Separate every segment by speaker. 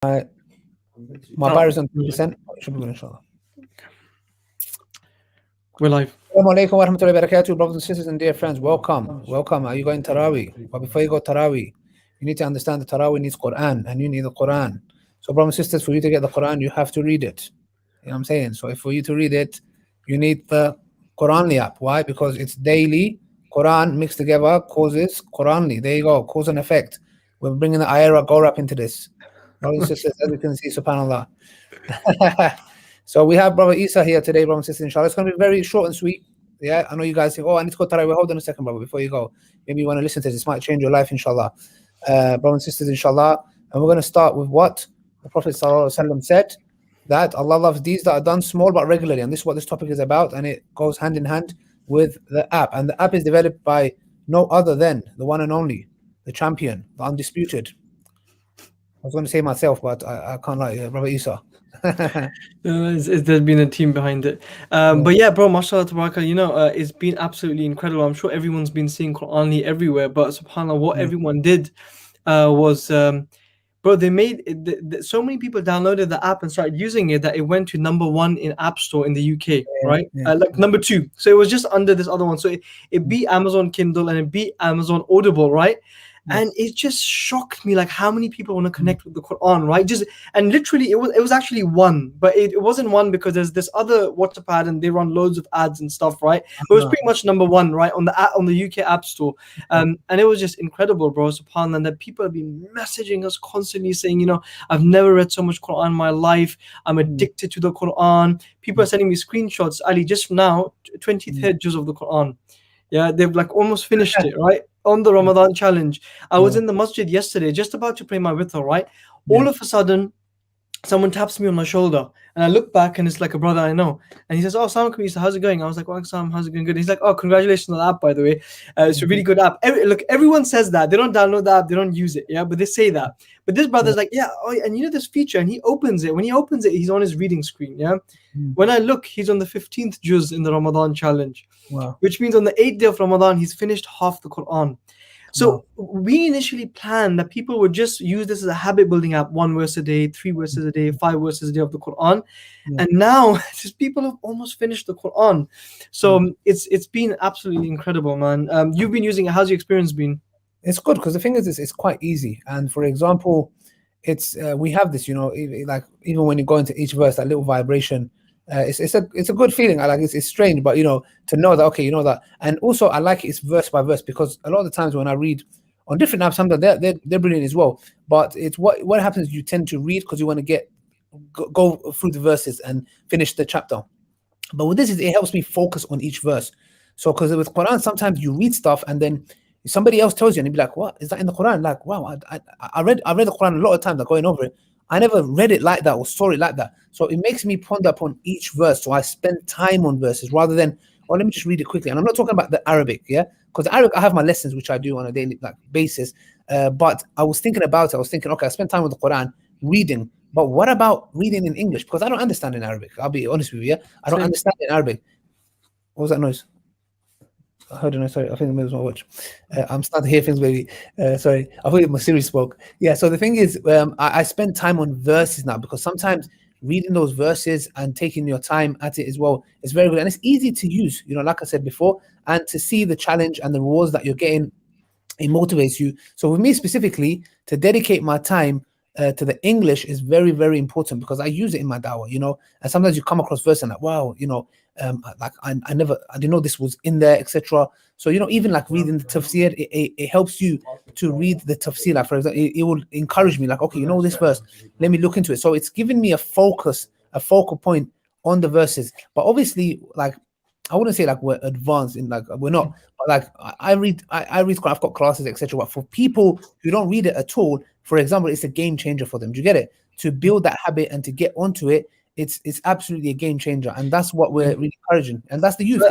Speaker 1: My bar is on 2%. Should be good, inshallah.
Speaker 2: We're live.
Speaker 1: Assalamu alaikum wa rahmatullahi wa barakatuh, brothers and sisters and dear friends. Welcome. Welcome. Are you going Taraweeh? But before you go Taraweeh, you need to understand that Taraweeh needs Quran and you need the Quran. So, brothers and sisters, for you to get the Quran, you have to read it. You know what I'm saying? So, if for you to read it, you need the Quranly app. Why? Because it's daily. Quran mixed together causes Quranly. There you go. Cause and effect. We're bringing the Ayara Go Rap into this. Brothers and sisters, as you can see, subhanAllah. So we have Brother Isa here today, brothers and sisters, inshallah. It's going to be very short and sweet. Yeah, I know you guys think, oh, I need to go Taraweeh. Hold on a second, brother, before you go. Maybe you want to listen to this. This might change your life, inshallah. Brothers and sisters, inshallah. And we're going to start with what the Prophet ﷺ said, that Allah loves deeds that are done small but regularly. And this is what this topic is about. And it goes hand in hand with the app. And the app is developed by no other than the one and only, the champion, the undisputed. I was going to say myself, but I can't lie, Brother Isa.
Speaker 2: There's been a team behind it. But yeah, bro, mashallah tabarakallah, it's been absolutely incredible. I'm sure everyone's been seeing Qur'anly everywhere, but subhanAllah, what everyone did was, bro, they made so many people downloaded the app and started using it that it went to #1 in App Store in the UK, right? Like #2. So it was just under this other one. So it beat Amazon Kindle and it beat Amazon Audible, right? And it just shocked me, like how many people want to connect with the Quran, right? And literally, it was actually one, but it wasn't one because there's this other WhatsApp ad and they run loads of ads and stuff, right? But it was pretty much #1, right, on the UK App Store, and it was just incredible, bro. Subhanallah, and that people have been messaging us constantly saying, I've never read so much Quran in my life. I'm addicted to the Quran. People are sending me screenshots. Ali, just now, 23rd juz of the Quran. Yeah, they've like almost finished it, right? On the Ramadan challenge. I was in the masjid yesterday, just about to pray my witr, right? All of a sudden, someone taps me on my shoulder, and I look back, and it's like a brother I know. And he says, "Oh, Assalamu alaikum, how's it going?" I was like, "Well, Assalamu, how's it going? Good." He's like, "Oh, congratulations on the app, by the way. It's a really good app." Look, everyone says that. They don't download the app, they don't use it, yeah, but they say that. But this brother's like, "Yeah, oh, and this feature," and he opens it. When he opens it, he's on his reading screen, yeah. When I look, he's on the 15th juz in the Ramadan challenge. Wow. Which means on the 8th day of Ramadan, he's finished half the Quran. So we initially planned that people would just use this as a habit building app, 1 verse a day, 3 verses a day, 5 verses a day of the Quran. And now just people have almost finished the Quran. So it's been absolutely incredible, man. You've been using it. How's your experience been?
Speaker 1: It's good because the thing is, it's quite easy. And for example, it's we have this, like even when you go into each verse, that little vibration. It's a good feeling. I like it's strange, but to know that that, and also I like it's verse by verse because a lot of the times when I read on different apps, sometimes they're brilliant as well. But it's what happens. You tend to read because you want to go through the verses and finish the chapter. But with this, it helps me focus on each verse. So because with Quran, sometimes you read stuff and then somebody else tells you, and you'd be like, "What is that in the Quran?" Like, wow, I read the Quran a lot of times, like going over it. I never read it like that or saw it like that. So it makes me ponder upon each verse. So I spend time on verses rather than, let me just read it quickly. And I'm not talking about the Arabic, yeah? Because Arabic, I have my lessons, which I do on a daily basis. But I was thinking about it. I was thinking, okay, I spend time with the Quran reading. But what about reading in English? Because I don't understand in Arabic. I'll be honest with you, yeah? I don't understand in Arabic. What was that noise? I heard it. Sorry, I think it was my watch. I'm starting to hear things, baby. Sorry, I thought my Siri spoke. Yeah, so the thing is, I spend time on verses now because sometimes reading those verses and taking your time at it as well is very good. And it's easy to use, like I said before, and to see the challenge and the rewards that you're getting, it motivates you. So with me specifically, to dedicate my time to the English is very, very important because I use it in my dawah, and sometimes you come across verses and like, wow, like I didn't know this was in there, etc. So even like reading the tafsir, it helps you to read the tafsir. Like for example, it will encourage me, like, okay, this verse, let me look into it. So it's giving me a focal point on the verses. But obviously, like I wouldn't say like we're advanced in, like we're not, but like I read Quran, I've got classes, etc. But for people who don't read it at all, for example, it's a game changer for them. Do you get it? To build that habit and to get onto it, it's absolutely a game changer, and that's what we're really encouraging, and that's the youth.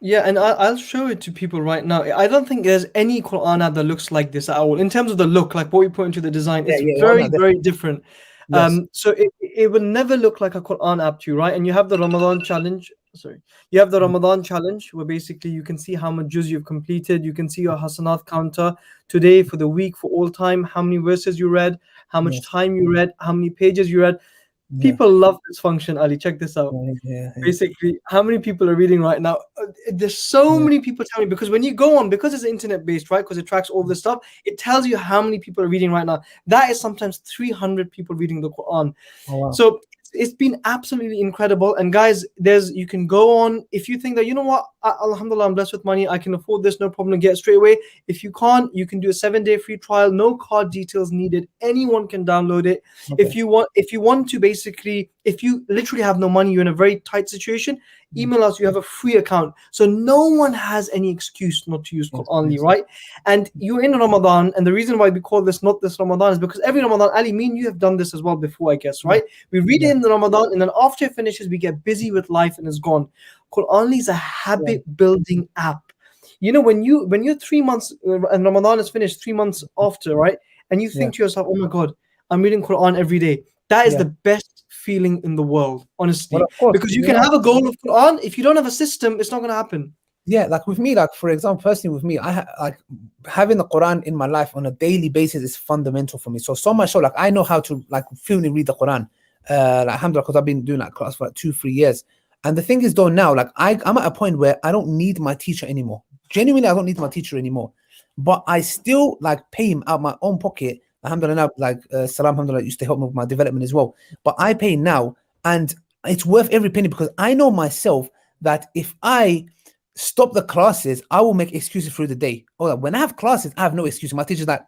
Speaker 2: Yeah, and I'll show it to people right now. I don't think there's any Quran app that looks like this at all. In terms of the look, like what we put into the design, it's very different. Yes. So it will never look like a Quran app to you, right? And you have the Ramadan challenge. You have the Ramadan challenge where basically you can see how much juz you've completed. You can see your hasanat counter today, for the week, for all time, how many verses you read, how much
Speaker 1: Yes.
Speaker 2: time you read, how many pages you read.
Speaker 1: Yeah.
Speaker 2: People love this function, Ali. Check this out.
Speaker 1: Yeah. Yeah. Yeah.
Speaker 2: Basically, how many people are reading right now? There's so
Speaker 1: Yeah.
Speaker 2: many people telling me, because when you go on, because it's internet based, right? Because it tracks all this stuff, it tells you how many people are reading right now. That is sometimes 300 people reading the Quran.
Speaker 1: Oh wow.
Speaker 2: So it's been absolutely incredible. And guys, there's you can go on if you think that, you know what, Alhamdulillah, I'm blessed with money, I can afford this, no problem, get it straight away. If you can't, you can do a 7-day free trial, no card details needed. Anyone can download it.
Speaker 1: Okay.
Speaker 2: If you want to, basically, if you literally have no money, you're in a very tight situation, email us. You have a free account, so no one has any excuse not to use
Speaker 1: Yes.
Speaker 2: Quranly,
Speaker 1: Yes.
Speaker 2: right? And you're in Ramadan, and the reason why we call this not this Ramadan is because every Ramadan, Ali, me and you have done this as well before, I guess, right? We read it
Speaker 1: Yeah.
Speaker 2: in the Ramadan, and then after it finishes, we get busy with life and it's gone. Quranly is a habit building app. You know, when you're 3 months and Ramadan is finished 3 months after, right? And you
Speaker 1: Yeah.
Speaker 2: think to yourself, oh my God, I'm reading Quran every day. That is
Speaker 1: Yeah.
Speaker 2: the best feeling in the world,
Speaker 1: But
Speaker 2: honestly.
Speaker 1: of course,
Speaker 2: Because you
Speaker 1: you
Speaker 2: can
Speaker 1: know,
Speaker 2: have a goal of Quran. If you don't have a system, it's not going to happen.
Speaker 1: yeah, like with me, like for example, personally with me, like having the Quran in my life on a daily basis is fundamental for me. So much so, like I know how to like fluently read the Quran. Like, alhamdulillah, because I've been doing that class for like 2-3 years. And the thing is, though, now like I'm at a point where I don't need my teacher anymore. Genuinely, I don't need my teacher anymore. But I still like pay him out my own pocket. Alhamdulillah, like Salam, alhamdulillah, used to help me with my development as well. But I pay now, and it's worth every penny because I know myself that if I stop the classes, I will make excuses through the day. Oh, when I have classes, I have no excuse. My teacher's like,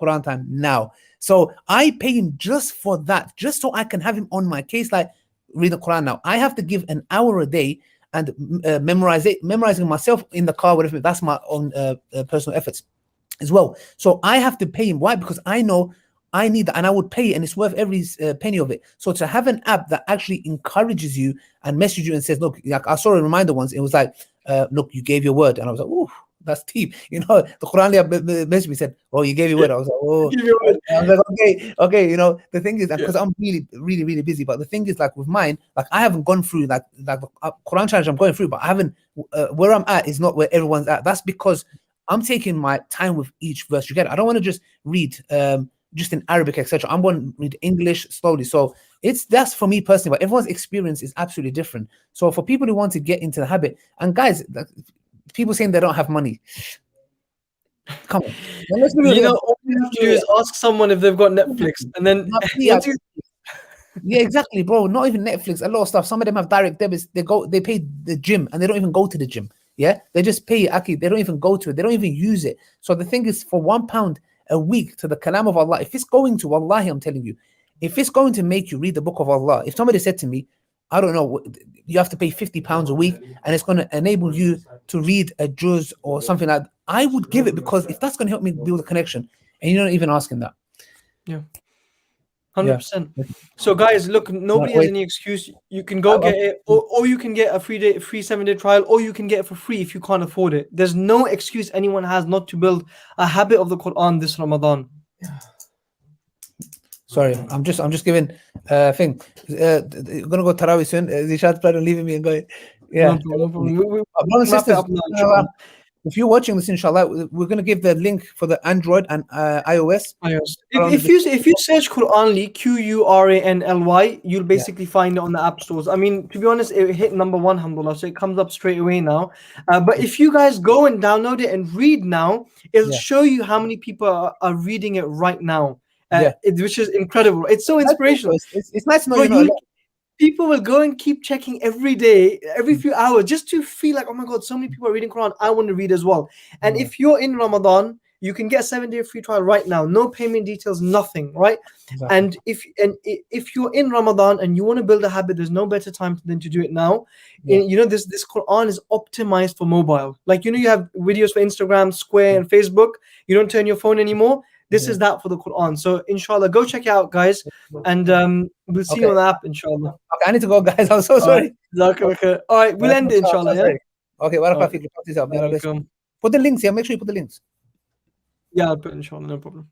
Speaker 1: Quran time now. So I pay him just for that, just so I can have him on my case, like read the Quran now. I have to give an hour a day and memorizing myself in the car, whatever. That's my own personal efforts as well. So I have to pay him. Why? Because I know I need that, and I would pay, and it's worth every penny of it. So to have an app that actually encourages you and messages you and says, "Look," like I saw a reminder once. It was like, "Look, you gave your word," and I was like, "Ooh, that's deep." You know, the Quran messaged me said, "Oh, you gave your word." I was like, "Oh," I was like, "Okay." You know, the thing is, because I'm really, really, really busy. But the thing is, like with mine, like I haven't gone through like the Quran challenge I'm going through, but I haven't. Where I'm at is not where everyone's at. That's because I'm taking my time with each verse. You get it? I don't want to just read just in Arabic, etc. I'm going to read English slowly. So that's for me personally, but everyone's experience is absolutely different. So for people who want to get into the habit, and guys, people saying they don't have money, come on. Let's be
Speaker 2: You
Speaker 1: real.
Speaker 2: know, all you have to do is ask someone if they've got Netflix, and then once you
Speaker 1: Yeah, exactly, bro. Not even Netflix, a lot of stuff. Some of them have direct debits. They pay the gym and they don't even go to the gym. Yeah, they just pay Aki. They don't even go to it. They don't even use it. So the thing is, for £1 a week to the kalam of Allah, if it's going to, wallahi, I'm telling you, if it's going to make you read the book of Allah, if somebody said to me, I don't know, you have to pay £50 a week and it's going to enable you to read a juz or something like that, I would give it, because if that's going to help me build a connection, and you're not even asking that.
Speaker 2: yeah.
Speaker 1: Yeah.
Speaker 2: 100%. So guys, look, nobody has
Speaker 1: Wait.
Speaker 2: any excuse. You can go get it, or you can get a free 7-day trial, or you can get it for free if you can't afford it. There's no excuse anyone has not to build a habit of the Quran this Ramadan.
Speaker 1: Sorry, I'm just giving thing. Gonna go Tarawih soon. Zishat's planning on leaving me and going. Yeah.
Speaker 2: No problem. We
Speaker 1: Brothers and
Speaker 2: wrap it
Speaker 1: sisters,
Speaker 2: up now, inshallah.
Speaker 1: if you're watching this, inshallah, we're gonna give the link for the Android and iOS.
Speaker 2: If you search Quranly, Quranly, you'll basically find it on the app stores. I mean, to be honest, it hit number 1, alhamdulillah, so it comes up straight away now. But if you guys go and download it and read now, it'll show you how many people are reading it right now, which is incredible. It's so inspirational.
Speaker 1: It's nice to know,
Speaker 2: Bro, people will go and keep checking every day, every few hours, just to feel like, oh my God, so many people are reading Quran. I want to read as well. And if you're in Ramadan, you can get a 7-day free trial right now. No payment details, nothing, right?
Speaker 1: Exactly.
Speaker 2: And if you're in Ramadan and you want to build a habit, there's no better time than to do it now. You know, this Quran is optimized for mobile. Like, you know, you have videos for Instagram, Square, and Facebook. You don't turn your phone anymore. This is that for the Quran. So inshallah, go check it out, guys, and we'll see you on the app, inshallah.
Speaker 1: Okay, I need to go, guys. I'm so sorry.
Speaker 2: All right, we'll end it, inshallah. Yeah.
Speaker 1: Okay, barakallah. Put the links here. Make sure you put the links.
Speaker 2: Yeah, I'll put it, inshallah, no problem.